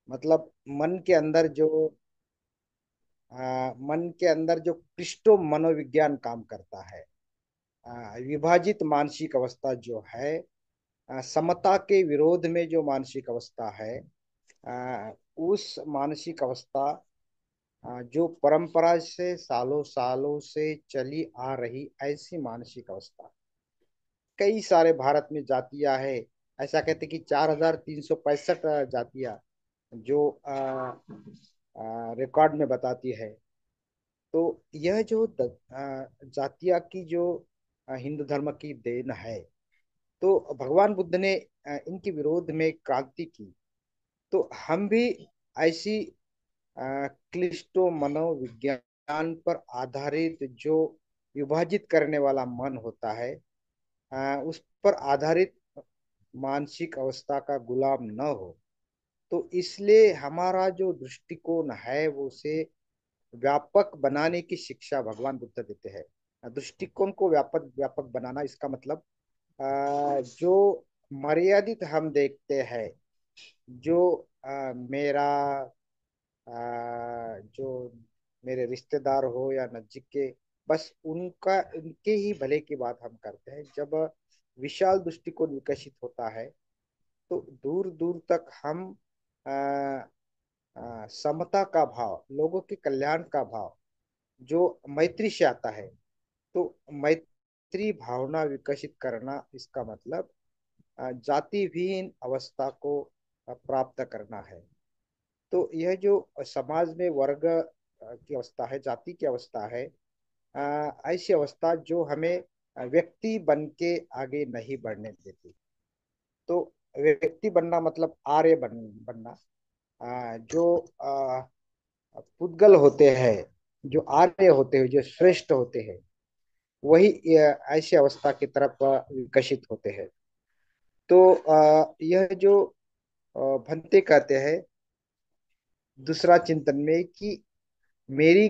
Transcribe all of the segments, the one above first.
मतलब मन के अंदर जो मन के अंदर जो क्रिस्टो मनोविज्ञान काम करता है। विभाजित मानसिक अवस्था जो है, समता के विरोध में जो मानसिक अवस्था है, उस मानसिक अवस्था जो परंपरा से सालों सालों से चली आ रही ऐसी मानसिक अवस्था। कई सारे भारत में जातियां है। ऐसा कहते कि 4365 जातियां जो रिकॉर्ड में बताती है। तो यह जो जातिया की जो हिंदू धर्म की देन है। तो भगवान बुद्ध ने इनके विरोध में क्रांति की। तो हम भी ऐसी क्लिष्टो मनोविज्ञान पर आधारित जो विभाजित करने वाला मन होता है, उस पर आधारित मानसिक अवस्था का गुलाम न हो। तो इसलिए हमारा जो दृष्टिकोण है वो उसे व्यापक बनाने की शिक्षा भगवान बुद्ध देते हैं। दृष्टिकोण को व्यापक व्यापक बनाना, इसका मतलब जो मर्यादित हम देखते हैं, जो मेरा जो मेरे रिश्तेदार हो या नजदीक के, बस उनका उनके ही भले की बात हम करते हैं। जब विशाल दृष्टिकोण विकसित होता है तो दूर दूर तक हम आ, समता का भाव, लोगों के कल्याण का भाव जो मैत्री से आता है। तो मैत्री भावना विकसित करना, इसका मतलब जाति विहीन अवस्था को प्राप्त करना है। तो यह जो समाज में वर्ग की अवस्था है, जाति की अवस्था है, ऐसी अवस्था जो हमें व्यक्ति बन के आगे नहीं बढ़ने देती। तो व्यक्ति बनना मतलब आर्य बनना। जो पुद्गल होते हैं, जो आर्य होते हैं, जो श्रेष्ठ होते हैं, वही ऐसी अवस्था की तरफ विकसित होते हैं। तो यह जो भंते कहते हैं दूसरा चिंतन में कि मेरी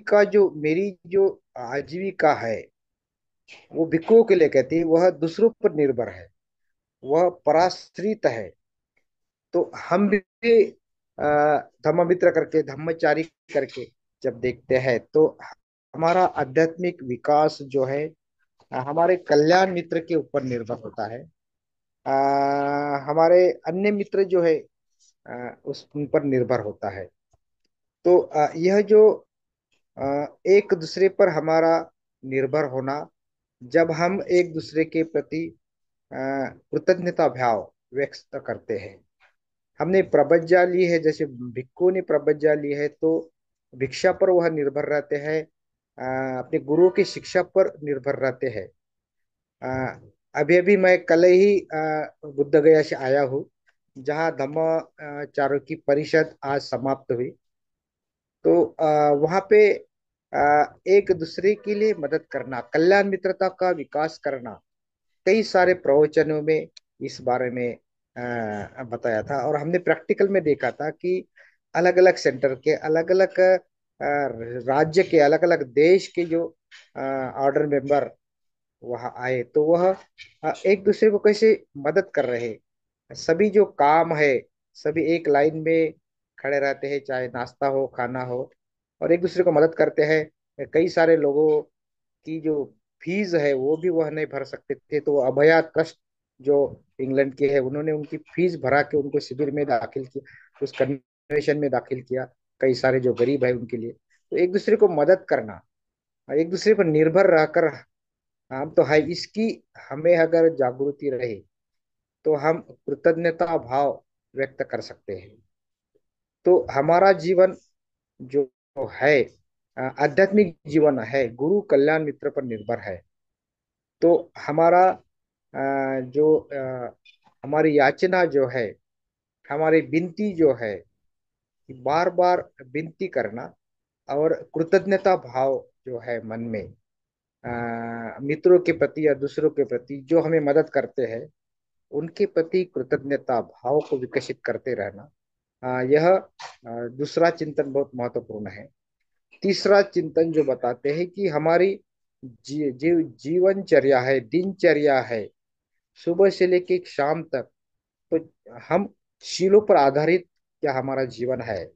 जो आजीविका है वो भिक्षुओं के लिए कहती है, वह दूसरों पर निर्भर है, वह पराश्रित है। तो हम भी धम्ममित्र करके, धम्मचारी करके जब देखते हैं तो हमारा आध्यात्मिक विकास जो है हमारे कल्याण मित्र के ऊपर निर्भर होता है। हमारे अन्य मित्र जो है उस उन पर निर्भर होता है। तो यह जो एक दूसरे पर हमारा निर्भर होना, जब हम एक दूसरे के प्रति कृतज्ञता भाव व्यक्त करते हैं। हमने प्रबज्जा ली है, जैसे भिक्खु ने प्रबज्जा ली है, तो भिक्षा पर वह निर्भर रहते हैं, अपने गुरु की शिक्षा पर निर्भर रहते हैं। अभी अभी मैं कल ही बुद्ध गया से आया हूँ, जहाँ धम्म चारों की परिषद आज समाप्त हुई। तो वहाँ पे एक दूसरे के लिए मदद करना, कल्याण मित्रता का विकास करना, कई सारे प्रवचनों में इस बारे में बताया था। और हमने प्रैक्टिकल में देखा था कि अलग अलग सेंटर के, अलग अलग राज्य के, अलग अलग देश के जो ऑर्डर मेंबर वहाँ आए, तो वह एक दूसरे को कैसे मदद कर रहे हैं। सभी जो काम है, सभी एक लाइन में खड़े रहते हैं, चाहे नाश्ता हो, खाना हो, और एक दूसरे को मदद करते हैं। कई सारे लोगों की जो फीस है वो भी वह नहीं भर सकते थे, तो अभया ट्रस्ट जो इंग्लैंड के है, उन्होंने उनकी फीस भरा के उनको शिविर में दाखिल किया, उस कन्वेंशन में दाखिल किया, कई सारे जो गरीब है उनके लिए। तो एक दूसरे को मदद करना, एक दूसरे पर निर्भर रहकर हम तो है, इसकी हमें अगर जागृति रहे तो हम कृतज्ञता भाव व्यक्त कर सकते हैं। तो हमारा जीवन जो है आध्यात्मिक जीवन है, गुरु कल्याण मित्र पर निर्भर है। तो हमारा हमारी याचना जो है, हमारी विनती जो है, बार बार विनती करना, और कृतज्ञता भाव जो है मन में मित्रों के प्रति या दूसरों के प्रति जो हमें मदद करते हैं, उनके प्रति कृतज्ञता भाव को विकसित करते रहना, यह दूसरा चिंतन बहुत महत्वपूर्ण है। तीसरा चिंतन जो बताते हैं कि हमारी जीवनचर्या है, दिनचर्या है, सुबह से लेके शाम तक, तो हम शीलों पर आधारित क्या हमारा जीवन है?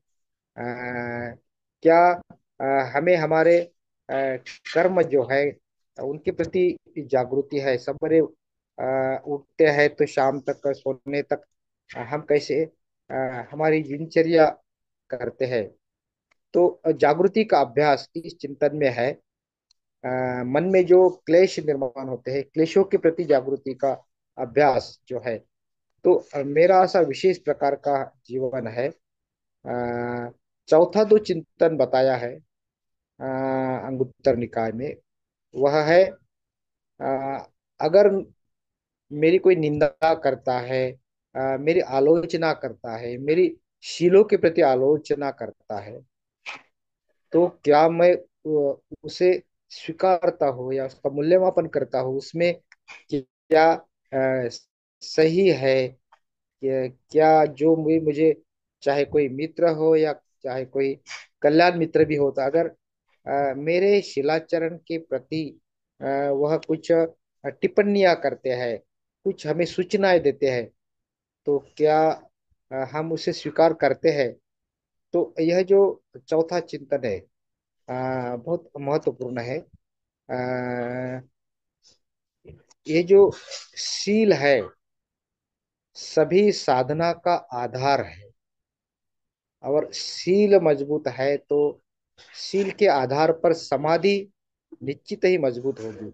क्या हमें हमारे कर्म जो है उनके प्रति जागृति है? सबरे उठते हैं तो शाम तक सोने तक हम कैसे हमारी दिनचर्या करते हैं? तो जागृति का अभ्यास इस चिंतन में है। मन में जो क्लेश निर्माण होते हैं, क्लेशों के प्रति जागृति का अभ्यास जो है, तो मेरा ऐसा विशेष प्रकार का जीवन है। चौथा जो चिंतन बताया है अंगुत्तर निकाय में, वह है अगर मेरी कोई निंदा करता है, मेरी आलोचना करता है, मेरी शीलों के प्रति आलोचना करता है, तो क्या मैं उसे स्वीकारता हूँ या उसका मूल्यमापन करता हूँ? उसमें क्या सही है? क्या जो मुझे चाहे कोई मित्र हो या चाहे कोई कल्याण मित्र भी होता, अगर मेरे शिलाचरण के प्रति वह कुछ टिप्पणियां करते हैं, कुछ हमें सूचनाएं देते हैं, तो क्या हम उसे स्वीकार करते हैं? तो यह जो चौथा चिंतन है बहुत महत्वपूर्ण है। ये जो शील है सभी साधना का आधार है। और शील मजबूत है तो शील के आधार पर समाधि निश्चित ही मजबूत होगी।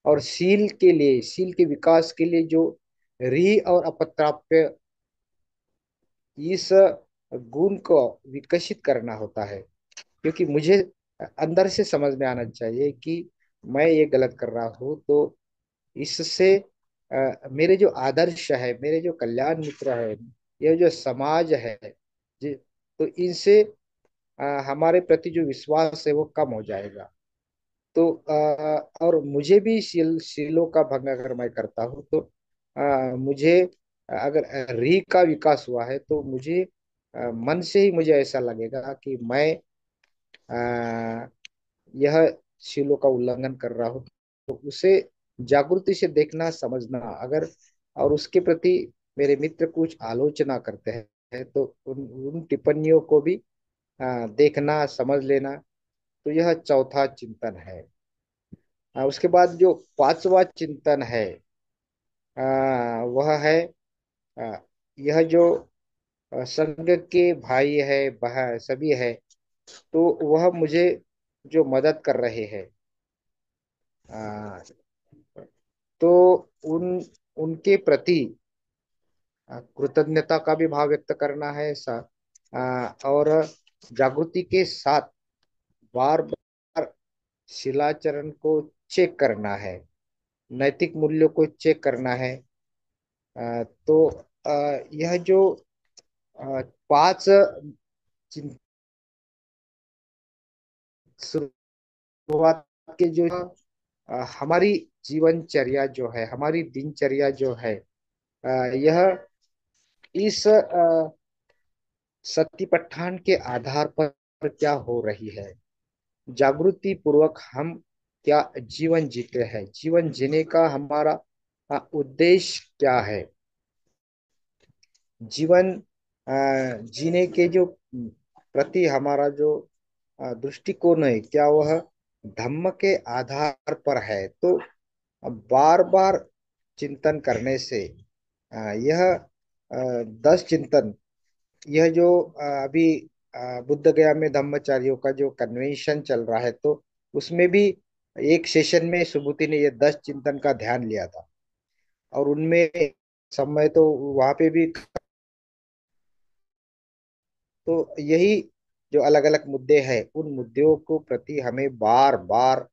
और शील के लिए, शील के विकास के लिए जो री और अपत्राप्य, इस गुण को विकसित करना होता है। क्योंकि मुझे अंदर से समझ में आना चाहिए कि मैं ये गलत कर रहा हूँ, तो इससे मेरे जो आदर्श है, मेरे जो कल्याण मित्र है, ये जो समाज है तो इनसे हमारे प्रति जो विश्वास है वो कम हो जाएगा। तो और मुझे भी शीलों का भंग अगर मैं करता हूँ तो मुझे अगर री का विकास हुआ है तो मुझे मन से ही मुझे ऐसा लगेगा कि मैं यह शीलों का उल्लंघन कर रहा हूँ। तो उसे जागृति से देखना, समझना, अगर और उसके प्रति मेरे मित्र कुछ आलोचना करते हैं तो उन टिप्पणियों को भी देखना, समझ लेना। तो यह चौथा चिंतन है। उसके बाद जो पांचवा चिंतन है वह है आ, यह जो संघ के भाई है, बह सभी है, तो वह मुझे जो मदद कर रहे हैं, आ, तो उन उनके प्रति कृतज्ञता का भी भाव व्यक्त करना है। और जागृति के साथ बार बार शिलाचरण को चेक करना है, नैतिक मूल्यों को चेक करना है। तो यह जो पांच चिं- शुरुआत के जो हमारी जीवनचर्या जो है, हमारी दिनचर्या जो है, यह इस सत्य पठान के आधार पर क्या हो रही है? जागृति पूर्वक हम क्या जीवन जीते हैं? जीवन जीने का हमारा उद्देश्य क्या है? जीवन जीने के जो प्रति हमारा जो दृष्टिकोण है, क्या वह धम्म के आधार पर है? तो बार बार चिंतन करने से यह 10 चिंतन, यह जो अभी बुद्ध गया में धम्मचारियों का जो कन्वेंशन चल रहा है, तो उसमें भी एक सेशन में सुबुति ने ये 10 चिंतन का ध्यान लिया था। और उनमें समय तो वहां पे भी, तो यही जो अलग अलग मुद्दे हैं, उन मुद्दों को प्रति हमें बार बार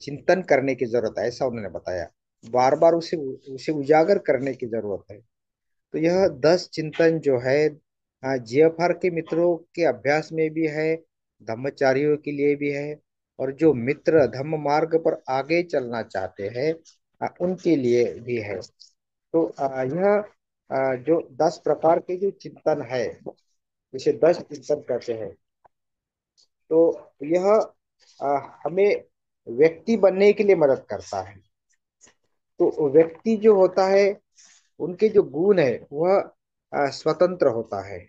चिंतन करने की जरूरत है, ऐसा उन्होंने बताया। बार बार उसे उसे उजागर करने की जरूरत है। तो यह 10 चिंतन जो है जीएफआर के मित्रों के अभ्यास में भी है, धम्मचारियों के लिए भी है, और जो मित्र धम्म मार्ग पर आगे चलना चाहते हैं उनके लिए भी है। तो यह जो 10 प्रकार के जो चिंतन है, जिसे 10 चिंतन कहते हैं, तो यह हमें व्यक्ति बनने के लिए मदद करता है। तो व्यक्ति जो होता है, उनके जो गुण है वह स्वतंत्र होता है।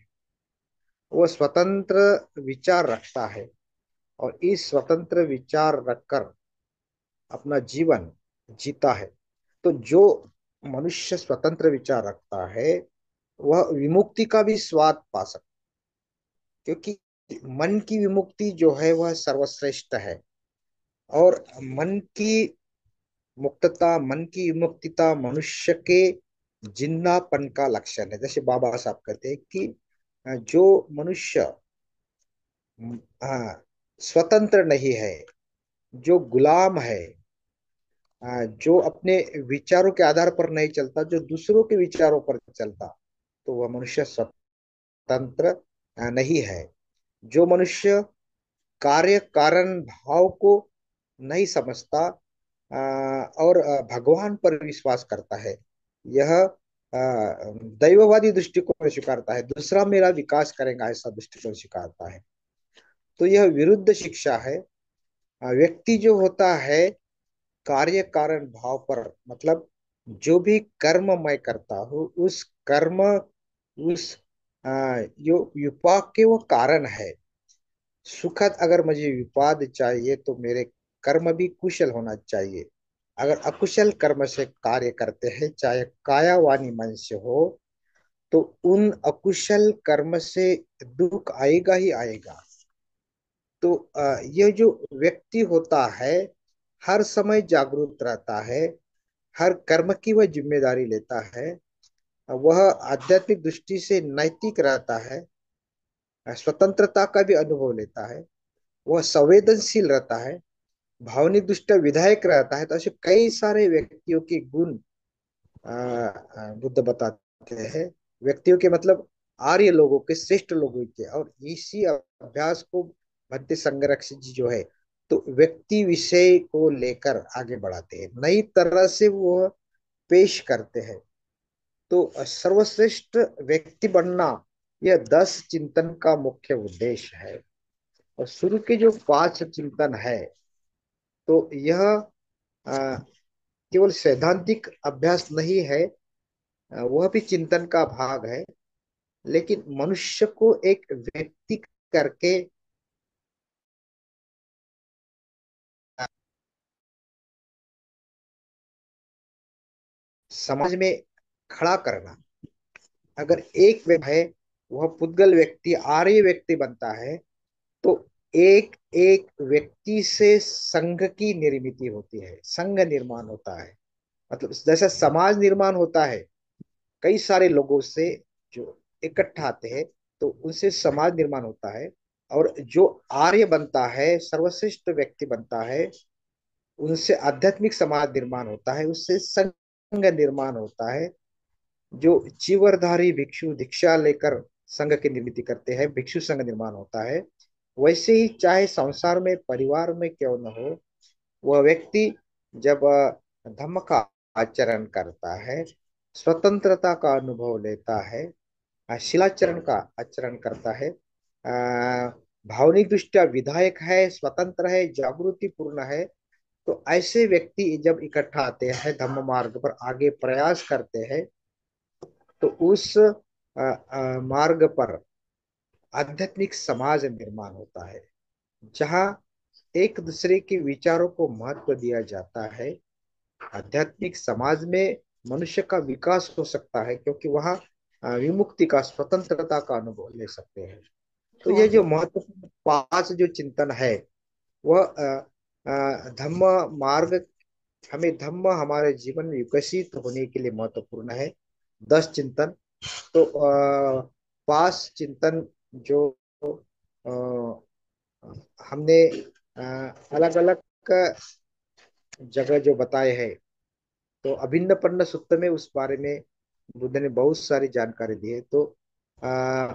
वो स्वतंत्र विचार रखता है और इस स्वतंत्र विचार रखकर अपना जीवन जीता है। तो जो मनुष्य स्वतंत्र विचार रखता है वह विमुक्ति का भी स्वाद पा सकता है, क्योंकि मन की विमुक्ति जो है वह सर्वश्रेष्ठ है। और मन की मुक्तता, मन की विमुक्तता मनुष्य के जिंदापन का लक्षण है। जैसे बाबा साहब कहते हैं कि जो मनुष्य स्वतंत्र नहीं है, जो गुलाम है, जो अपने विचारों के आधार पर नहीं चलता, जो दूसरों के विचारों पर चलता, तो वह मनुष्य स्वतंत्र नहीं है। जो मनुष्य कार्य कारण भाव को नहीं समझता और भगवान पर विश्वास करता है, यह दैववादी दृष्टिकोण स्वीकारता है, दूसरा मेरा विकास करेगा ऐसा दृष्टिकोण स्वीकारता है। तो यह विरुद्ध शिक्षा है। व्यक्ति जो होता है कार्य कारण भाव पर, मतलब जो भी कर्म मैं करता हूँ उस कर्म, उस जो विपाक के वो कारण है। सुखद अगर मुझे विपाद चाहिए तो मेरे कर्म भी कुशल होना चाहिए। अगर अकुशल कर्म से कार्य करते हैं, चाहे काया वाणी मन से हो, तो उन अकुशल कर्म से दुख आएगा ही आएगा। तो यह जो व्यक्ति होता है हर समय जागरूक रहता है, हर कर्म की वह जिम्मेदारी लेता है, वह आध्यात्मिक दृष्टि से नैतिक रहता है, स्वतंत्रता का भी अनुभव लेता है, वह संवेदनशील रहता है, भावनिक दृष्टि विधायक रहता है। तो ऐसे कई सारे व्यक्तियों के गुण बुद्ध बताते हैं। व्यक्तियों के मतलब आर्य लोगों के, श्रेष्ठ लोगों के। और इसी अभ्यास को भक्ति संरक्षक जी जो है तो व्यक्ति विषय को लेकर आगे बढ़ाते हैं, नई तरह से वो पेश करते हैं। तो सर्वश्रेष्ठ व्यक्ति बनना यह 10 चिंतन का मुख्य उद्देश्य है। और शुरू के जो 5 चिंतन है तो यह केवल सैद्धांतिक अभ्यास नहीं है, वह भी चिंतन का भाग है। लेकिन मनुष्य को एक व्यक्ति करके समाज में खड़ा करना। अगर एक व्यक्ति है, वह पुद्गल व्यक्ति आर्य व्यक्ति बनता है, तो एक एक व्यक्ति से संघ की निर्मिति होती है, संघ निर्माण होता है। मतलब जैसा समाज निर्माण होता है कई सारे लोगों से जो इकट्ठा आते हैं, तो उनसे समाज निर्माण होता है। और जो आर्य बनता है, सर्वश्रेष्ठ व्यक्ति बनता है, उनसे आध्यात्मिक समाज निर्माण होता है, उससे संघ निर्माण होता है। जो चीवरधारी भिक्षु दीक्षा लेकर संघ की निर्मिति करते हैं, भिक्षु संघ निर्माण होता है। वैसे ही चाहे संसार में, परिवार में क्यों न हो, वह व्यक्ति जब धम्म का आचरण करता है, स्वतंत्रता का अनुभव लेता है, शिलाचरण का आचरण करता है, भावनिक दृष्टिया विधायक है, स्वतंत्र है, जागृति पूर्ण है, तो ऐसे व्यक्ति जब इकट्ठा आते हैं, धम्म मार्ग पर आगे प्रयास करते हैं, तो उस मार्ग पर आध्यात्मिक समाज निर्माण होता है, जहाँ एक दूसरे के विचारों को महत्व दिया जाता है। आध्यात्मिक समाज में मनुष्य का विकास हो सकता है, क्योंकि वहाँ विमुक्ति का, स्वतंत्रता का अनुभव ले सकते हैं। तो ये बहुत जो महत्वपूर्ण 5 जो चिंतन है वह धम्म मार्ग, हमें धम्म हमारे जीवन में विकसित होने के लिए महत्वपूर्ण है। 10 चिंतन। तो 5 चिंतन जो अ, हमने अलग अलग जगह जो बताए हैं, तो अभिन्न पन्न सुत्त में उस बारे में बुद्ध ने बहुत सारी जानकारी दी है। तो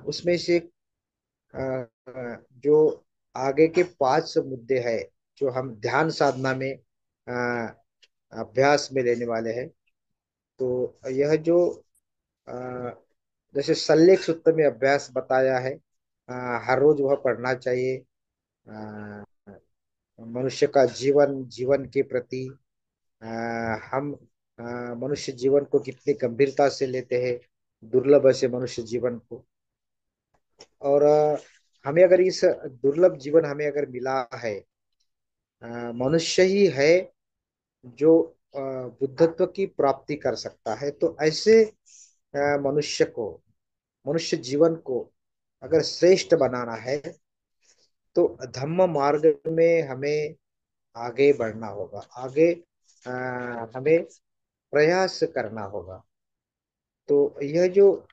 उसमें से जो आगे के 5 मुद्दे हैं जो हम ध्यान साधना में अभ्यास में लेने वाले हैं। तो यह जो अ, जैसे सल्लेख सूत्र में अभ्यास बताया है, हर रोज वह पढ़ना चाहिए। अ, मनुष्य का जीवन, जीवन के प्रति अ, हम मनुष्य जीवन को कितनी गंभीरता से लेते हैं, दुर्लभ है से मनुष्य जीवन को। और हमें अगर इस दुर्लभ जीवन हमें अगर मिला है, मनुष्य ही है जो बुद्धत्व की प्राप्ति कर सकता है। तो ऐसे मनुष्य को, मनुष्य जीवन को अगर श्रेष्ठ बनाना है, तो धम्म मार्ग में हमें आगे बढ़ना होगा, आगे हमें प्रयास करना होगा। तो यह जो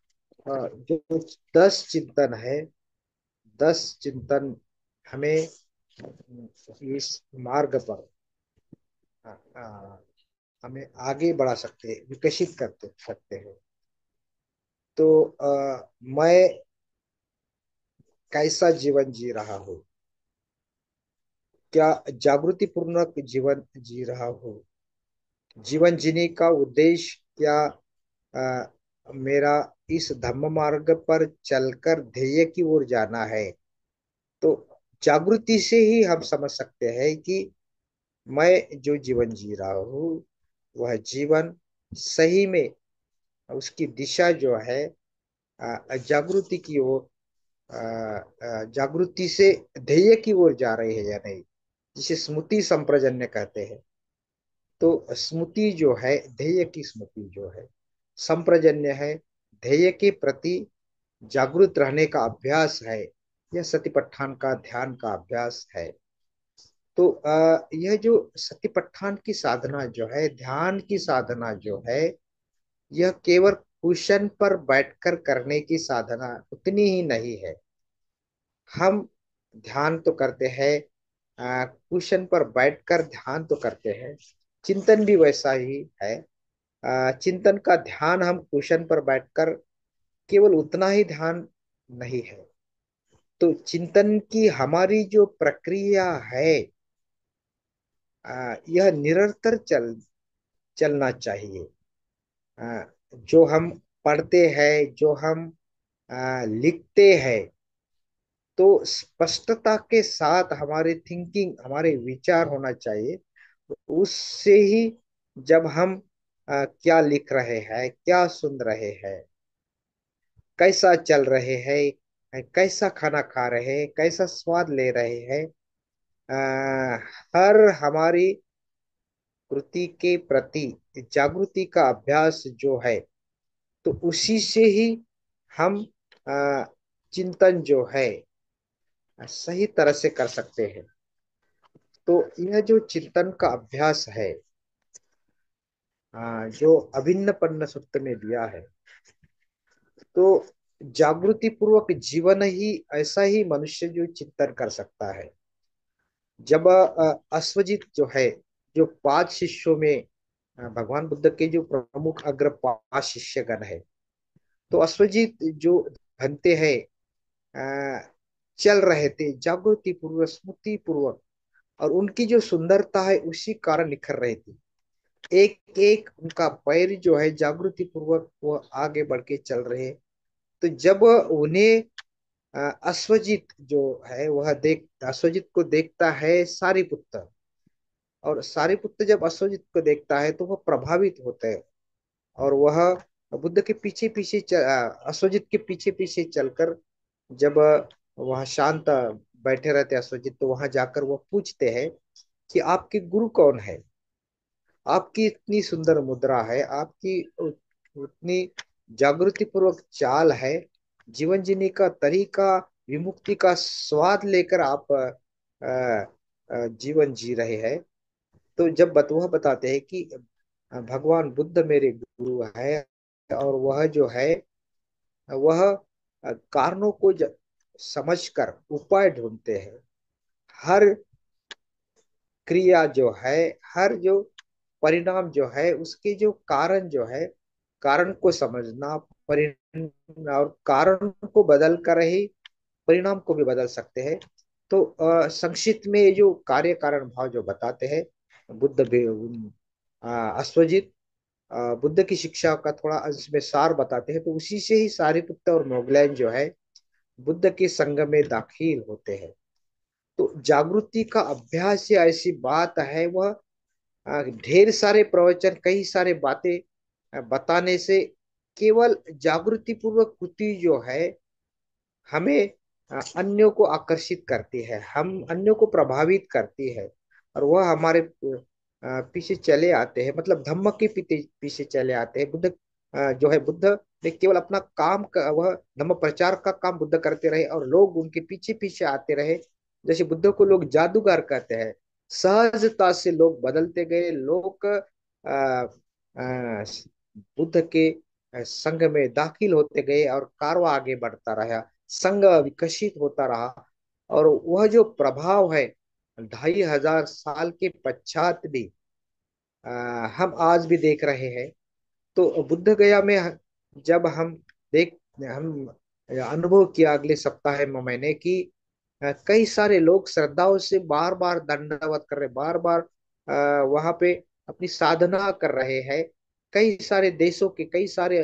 10 चिंतन है, 10 चिंतन हमें इस मार्ग पर अ, अ, हमें आगे बढ़ा सकते हैं, विकसित करते सकते हैं। तो मैं कैसा जीवन जी रहा हूँ? क्या जागृति पूर्वक जीवन जी रहा हूँ? जीवन जीने का उद्देश्य क्या मेरा इस धम्म मार्ग पर चलकर ध्येय की ओर जाना है? तो जागृति से ही हम समझ सकते हैं कि मैं जो जीवन जी रहा हूँ वह जीवन सही में उसकी दिशा जो है जागृति की ओर, जागृति से ध्येय की ओर जा रही है या नहीं, जिसे स्मृति संप्रजन्य कहते हैं। तो स्मृति जो है, ध्येय की स्मृति जो है, संप्रजन्य है, ध्येय के प्रति जागृत रहने का अभ्यास है। यह सतिपट्ठान का, ध्यान का अभ्यास है। तो यह जो सतिपट्ठान की साधना जो है, ध्यान की साधना जो है, यह केवल कुशन पर बैठकर करने की साधना उतनी ही नहीं है। हम ध्यान तो करते हैं, कुशन पर बैठकर ध्यान तो करते हैं, चिंतन भी वैसा ही है। चिंतन का ध्यान हम कुशन पर बैठकर केवल उतना ही ध्यान नहीं है। तो चिंतन की हमारी जो प्रक्रिया है, यह निरंतर चलना चाहिए। जो हम पढ़ते हैं, जो हम लिखते हैं, तो स्पष्टता के साथ हमारे थिंकिंग, हमारे विचार होना चाहिए। उससे ही जब हम क्या लिख रहे हैं, क्या सुन रहे हैं, कैसा चल रहे हैं, कैसा खाना खा रहे हैं, कैसा स्वाद ले रहे हैं, हर हमारी कृति के प्रति जागृति का अभ्यास जो है, तो उसी से ही हम अ, चिंतन जो है सही तरह से कर सकते हैं। तो यह जो चिंतन का अभ्यास है, जो अभिन्न पन्न सूत्र में दिया है, तो जागृति पूर्वक जीवन ही ऐसा ही मनुष्य जो चिंतन कर सकता है। जब अश्वजित जो है, जो 5 शिष्यों में भगवान बुद्ध के जो प्रमुख अग्र 5 शिष्यगण है, तो अश्वजित जो बनते हैं अ, चल रहे थे जागृति पूर्वक, स्मृति पूर्वक, और उनकी जो सुंदरता है उसी कारण निखर रही थी। एक एक उनका पैर जो है जागृति पूर्वक वो आगे बढ़ के चल रहे। तो जब उन्हें अश्वजित जो है वह अश्वजित को देखता है सारीपुत्र, और सारीपुत्र जब अश्वजित को देखता है तो वह प्रभावित होता है, और वह बुद्ध के पीछे पीछे अश्वजित के पीछे पीछे चलकर, जब वह शांत बैठे रहते अश्वजित, तो वहां जाकर वह पूछते हैं कि आपके गुरु कौन है? आपकी इतनी सुंदर मुद्रा है, आपकी उतनी जागृति पूर्वक चाल है, जीवन जीने का तरीका, विमुक्ति का स्वाद लेकर आप जीवन जी रहे हैं। तो जब वह बताते हैं कि भगवान बुद्ध मेरे गुरु है, और वह जो है वह कारणों को समझकर उपाय ढूंढते हैं। हर क्रिया जो है, हर जो परिणाम जो है, उसके जो कारण जो है, कारण को समझना, परिणाम और कारण को बदल कर ही परिणाम को भी बदल सकते हैं। तो संक्षिप्त में ये जो कार्य कारण भाव जो बताते हैं बुद्ध भी, अश्वजित बुद्ध की शिक्षा का थोड़ा अंश में सार बताते हैं। तो उसी से ही सारिपुत्र और मोगलैन जो है बुद्ध के संग में दाखिल होते हैं। तो जागृति का अभ्यास ये ऐसी बात है, वह ढेर सारे प्रवचन, कई सारे बातें बताने से केवल जागृति पूर्वक कृति जो है हमें अन्यों को आकर्षित करती है, हम अन्यों को प्रभावित करती है, और वह हमारे पीछे चले आते हैं, मतलब धम्म के पीछे पीछे चले आते हैं। बुद्ध जो है, बुद्ध ने केवल अपना काम का, वह धम्म प्रचार का काम बुद्ध करते रहे और लोग उनके पीछे पीछे आते रहे। जैसे बुद्ध को लोग जादूगर कहते हैं, सहजता से लोग बदलते गए, लोग बुद्ध के संघ में दाखिल होते गए और कारवा आगे बढ़ता रहा, संघ विकसित होता रहा। और वह जो प्रभाव है 2500 साल के पश्चात भी हम आज भी देख रहे हैं। तो बुद्ध गया में जब हम अनुभव किया अगले सप्ताह में मैंने कि कई सारे लोग श्रद्धाओं से बार बार दंडवत कर रहे, बार बार वहां पे अपनी साधना कर रहे हैं। कई सारे देशों के कई सारे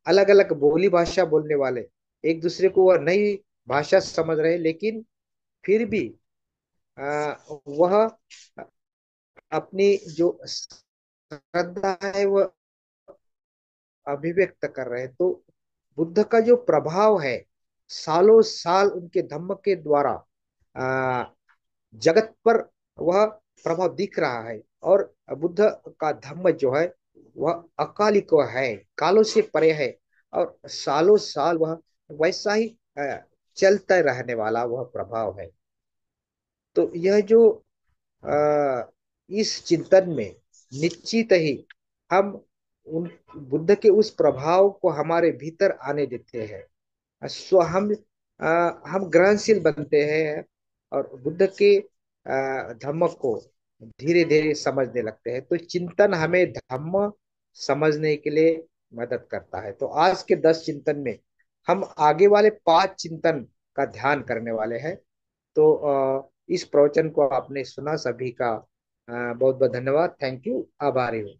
अलग अलग बोली भाषा बोलने वाले एक दूसरे को वह नई भाषा समझ रहे, लेकिन फिर भी वह अपनी जो श्रद्धा है वह अभिव्यक्त कर रहे हैं। तो बुद्ध का जो प्रभाव है, सालों साल उनके धम्म के द्वारा आ, जगत पर वह प्रभाव दिख रहा है। और बुद्ध का धम्म जो है वह अकालिक है, कालों से परे है, और सालों साल वह वैसा ही चलता रहने वाला वह प्रभाव है। तो यह जो इस चिंतन में निश्चित ही हम उन बुद्ध के उस प्रभाव को हमारे भीतर आने देते हैं, सो हम ग्रहणशील बनते हैं और बुद्ध के धम्म को धीरे धीरे समझने लगते हैं। तो चिंतन हमें धम्म समझने के लिए मदद करता है। तो आज के 10 चिंतन में हम आगे वाले 5 चिंतन का ध्यान करने वाले हैं। तो इस प्रवचन को आपने सुना, सभी का बहुत बहुत धन्यवाद, थैंक यू, आभारी हूँ।